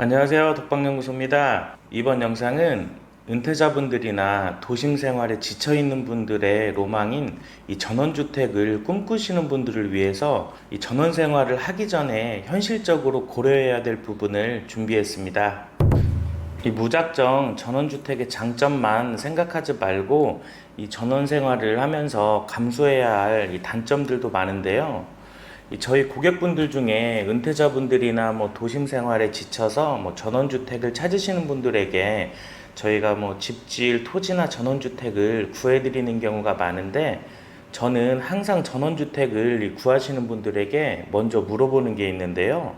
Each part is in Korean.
안녕하세요. 독방연구소입니다. 이번 영상은 은퇴자분들이나 도심 생활에 지쳐있는 분들의 로망인 이 전원주택을 꿈꾸시는 분들을 위해서 이 전원 생활을 하기 전에 현실적으로 고려해야 될 부분을 준비했습니다. 이 무작정 전원주택의 장점만 생각하지 말고 이 전원 생활을 하면서 감수해야 할 이 단점들도 많은데요. 저희 고객분들 중에 은퇴자분들이나 도심 생활에 지쳐서 전원주택을 찾으시는 분들에게 저희가 집질, 토지나 전원주택을 구해드리는 경우가 많은데, 저는 항상 전원주택을 구하시는 분들에게 먼저 물어보는 게 있는데요.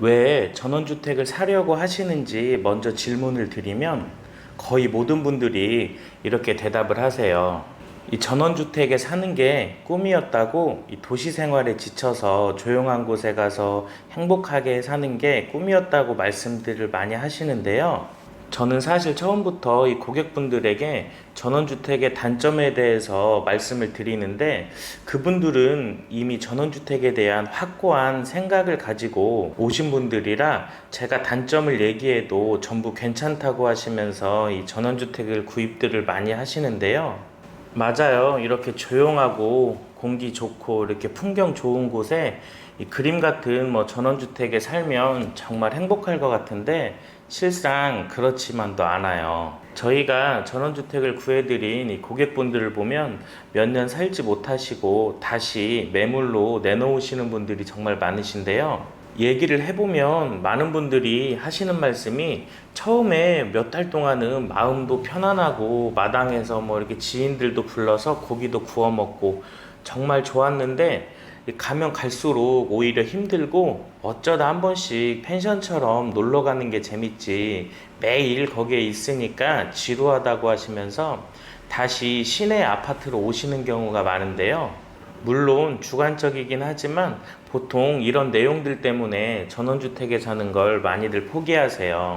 왜 전원주택을 사려고 하시는지 먼저 질문을 드리면 거의 모든 분들이 이렇게 대답을 하세요. 이 전원주택에 사는 게 꿈이었다고, 이 도시 생활에 지쳐서 조용한 곳에 가서 행복하게 사는 게 꿈이었다고 말씀들을 많이 하시는데요. 저는 사실 처음부터 이 고객분들에게 전원주택의 단점에 대해서 말씀을 드리는데, 그분들은 이미 전원주택에 대한 확고한 생각을 가지고 오신 분들이라 제가 단점을 얘기해도 전부 괜찮다고 하시면서 이 전원주택을 구입들을 많이 하시는데요. 맞아요. 이렇게 조용하고 공기 좋고 이렇게 풍경 좋은 곳에 이 그림 같은 전원주택에 살면 정말 행복할 것 같은데, 실상 그렇지만도 않아요. 저희가 전원주택을 구해드린 이 고객분들을 보면 몇 년 살지 못하시고 다시 매물로 내놓으시는 분들이 정말 많으신데요. 얘기를 해보면 많은 분들이 하시는 말씀이, 처음에 몇 달 동안은 마음도 편안하고 마당에서 이렇게 지인들도 불러서 고기도 구워 먹고 정말 좋았는데, 가면 갈수록 오히려 힘들고 어쩌다 한 번씩 펜션처럼 놀러 가는 게 재밌지 매일 거기에 있으니까 지루하다고 하시면서 다시 시내 아파트로 오시는 경우가 많은데요. 물론 주관적이긴 하지만 보통 이런 내용들 때문에 전원주택에 사는 걸 많이들 포기하세요.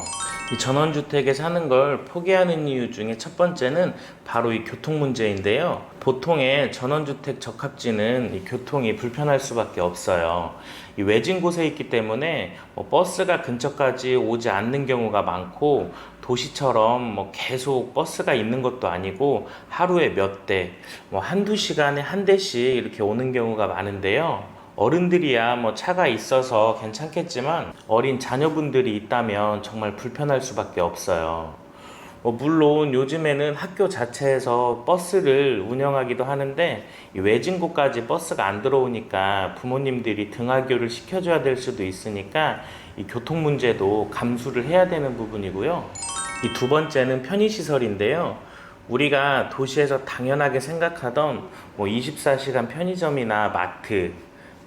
이 전원주택에 사는 걸 포기하는 이유 중에 첫 번째는 바로 이 교통 문제인데요. 보통의 전원주택 적합지는 이 교통이 불편할 수밖에 없어요. 이 외진 곳에 있기 때문에 버스가 근처까지 오지 않는 경우가 많고, 도시처럼 계속 버스가 있는 것도 아니고 하루에 몇 대, 한두 시간에 한 대씩 이렇게 오는 경우가 많은데요. 어른들이야 차가 있어서 괜찮겠지만 어린 자녀분들이 있다면 정말 불편할 수밖에 없어요. 물론 요즘에는 학교 자체에서 버스를 운영하기도 하는데, 이 외진 곳까지 버스가 안 들어오니까 부모님들이 등하교를 시켜줘야 될 수도 있으니까 이 교통 문제도 감수를 해야 되는 부분이고요. 이 두 번째는 편의시설인데요. 우리가 도시에서 당연하게 생각하던 24시간 편의점이나 마트,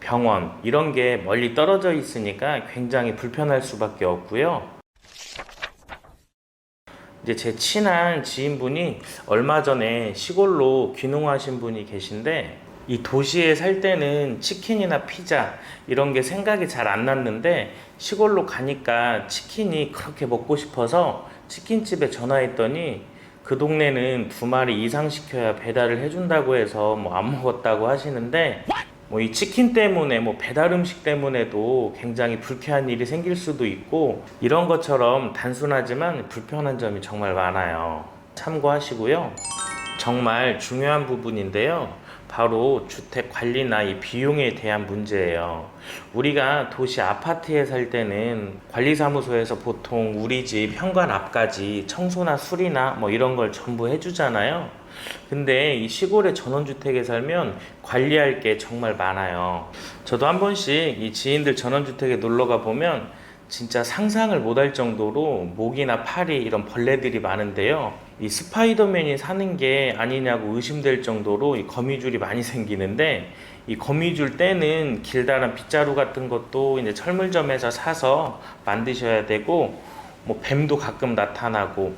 병원 이런 게 멀리 떨어져 있으니까 굉장히 불편할 수밖에 없고요. 이제 제 친한 지인분이 얼마 전에 시골로 귀농하신 분이 계신데, 이 도시에 살 때는 치킨이나 피자 이런 게 생각이 잘 안 났는데 시골로 가니까 치킨이 그렇게 먹고 싶어서 치킨집에 전화했더니 그 동네는 2마리 이상 시켜야 배달을 해준다고 해서 안 먹었다고 하시는데, 이 치킨 때문에 배달 음식 때문에도 굉장히 불쾌한 일이 생길 수도 있고, 이런 것처럼 단순하지만 불편한 점이 정말 많아요. 참고하시고요. 정말 중요한 부분인데요. 바로 주택 관리나 이 비용에 대한 문제예요. 우리가 도시 아파트에 살 때는 관리사무소에서 보통 우리 집 현관 앞까지 청소나 수리나 이런 걸 전부 해주잖아요. 근데 이 시골의 전원주택에 살면 관리할 게 정말 많아요. 저도 한 번씩 이 지인들 전원주택에 놀러 가 보면 진짜 상상을 못할 정도로 목이나 파리 이런 벌레들이 많은데요. 이 스파이더맨이 사는 게 아니냐고 의심될 정도로 이 거미줄이 많이 생기는데, 이 거미줄 떼는 길다란 빗자루 같은 것도 이제 철물점에서 사서 만드셔야 되고, 뱀도 가끔 나타나고,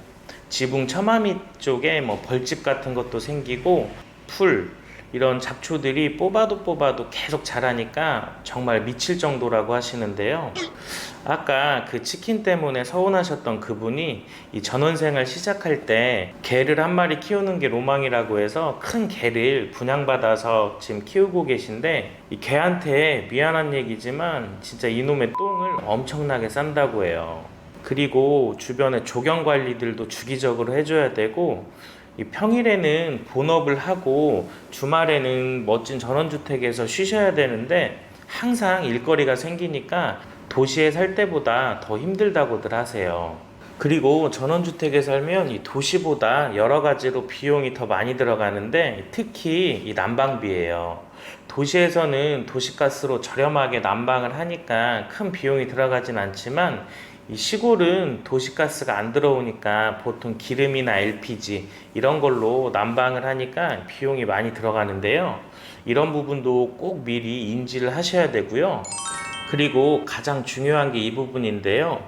지붕 처마밑 쪽에 벌집 같은 것도 생기고, 풀 이런 잡초들이 뽑아도 계속 자라니까 정말 미칠 정도라고 하시는데요. 아까 그 치킨 때문에 서운하셨던 그분이 이 전원생활 시작할 때 개를 한 마리 키우는 게 로망이라고 해서 큰 개를 분양받아서 지금 키우고 계신데, 이 개한테 미안한 얘기지만 진짜 이놈의 똥을 엄청나게 싼다고 해요. 그리고 주변에 조경 관리들도 주기적으로 해줘야 되고, 이 평일에는 본업을 하고 주말에는 멋진 전원주택에서 쉬셔야 되는데 항상 일거리가 생기니까 도시에 살 때보다 더 힘들다고들 하세요. 그리고 전원주택에 살면 이 도시보다 여러 가지로 비용이 더 많이 들어가는데 특히 이 난방비예요. 도시에서는 도시가스로 저렴하게 난방을 하니까 큰 비용이 들어가진 않지만 이 시골은 도시가스가 안 들어오니까 보통 기름이나 LPG 이런 걸로 난방을 하니까 비용이 많이 들어가는데요. 이런 부분도 꼭 미리 인지를 하셔야 되고요. 그리고 가장 중요한 게 이 부분인데요.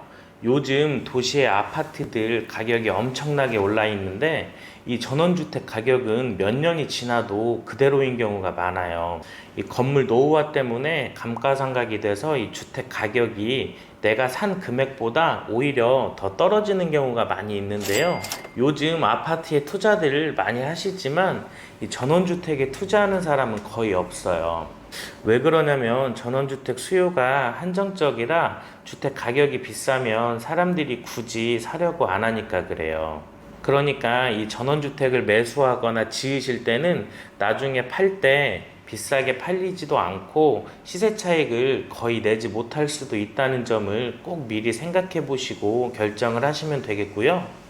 요즘 도시의 아파트들 가격이 엄청나게 올라 있는데 이 전원주택 가격은 몇 년이 지나도 그대로인 경우가 많아요. 이 건물 노후화 때문에 감가상각이 돼서 이 주택 가격이 내가 산 금액보다 오히려 더 떨어지는 경우가 많이 있는데요. 요즘 아파트에 투자들을 많이 하시지만 이 전원주택에 투자하는 사람은 거의 없어요. 왜 그러냐면 전원주택 수요가 한정적이라 주택 가격이 비싸면 사람들이 굳이 사려고 안 하니까 그래요. 그러니까 이 전원주택을 매수하거나 지으실 때는 나중에 팔 때 비싸게 팔리지도 않고 시세 차익을 거의 내지 못할 수도 있다는 점을 꼭 미리 생각해 보시고 결정을 하시면 되겠고요.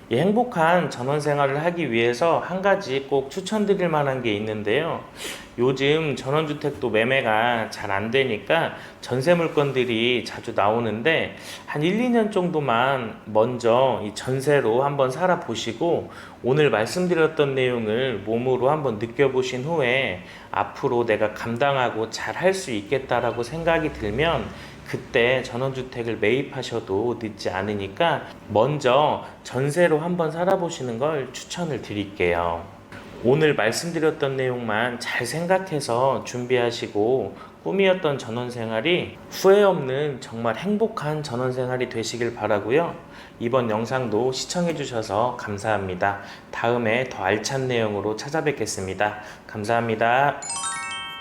이 행복한 전원 생활을 하기 위해서 한 가지 꼭 추천드릴 만한 게 있는데요. 요즘 전원주택도 매매가 잘 안 되니까 전세 물건들이 자주 나오는데 한 1, 2년 정도만 먼저 이 전세로 한번 살아보시고 오늘 말씀드렸던 내용을 몸으로 한번 느껴보신 후에 앞으로 내가 감당하고 잘 할 수 있겠다라고 생각이 들면 그때 전원주택을 매입하셔도 늦지 않으니까 먼저 전세로 한번 살아보시는 걸 추천을 드릴게요. 오늘 말씀드렸던 내용만 잘 생각해서 준비하시고 꿈이었던 전원생활이 후회 없는 정말 행복한 전원생활이 되시길 바라고요. 이번 영상도 시청해 주셔서 감사합니다. 다음에 더 알찬 내용으로 찾아뵙겠습니다. 감사합니다.